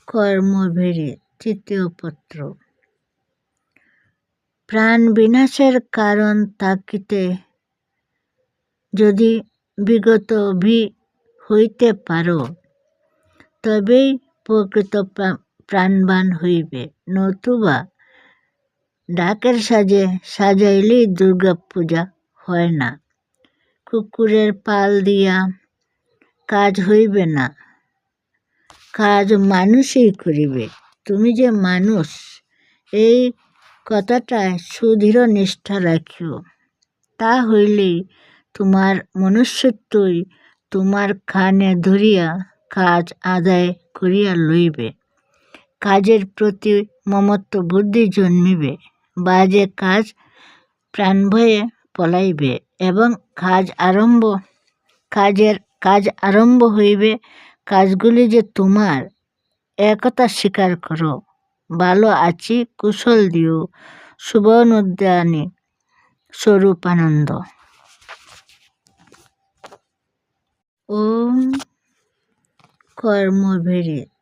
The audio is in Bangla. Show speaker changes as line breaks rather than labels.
কর্মভেরি তৃতীয় পত্র। প্রাণ বিনাশের কারণ থাকিতে যদি বিগত হইতে পারো, তবেই প্রকৃত প্রাণবান হইবে। নতুবা ডাকের সাজে সাজাইলেই দুর্গা পূজা হয় না। কুকুরের পাল দিয়া কাজ হইবে না, কাজ মানুষই করিবে। তুমি যে মানুষ, এই কথাটায় সুদৃঢ় নিষ্ঠা রাখিও। তা হইলেই তোমার মনুষ্যত্বই তোমার কানে ধরিয়া কাজ আদায় করিয়া লইবে। কাজের প্রতি মমত্ব বুদ্ধি জন্মিবে। বাজে কাজ প্রাণভয়ে পলাইবে এবং কাজ আরম্ভ হইবে। কাজগুলি যে তোমার, একথা স্বীকার করো। ভালো আছি, কুশল দিও। শুভনুদ্যানী স্বরূপানন্দ। ওম কর্মভেরি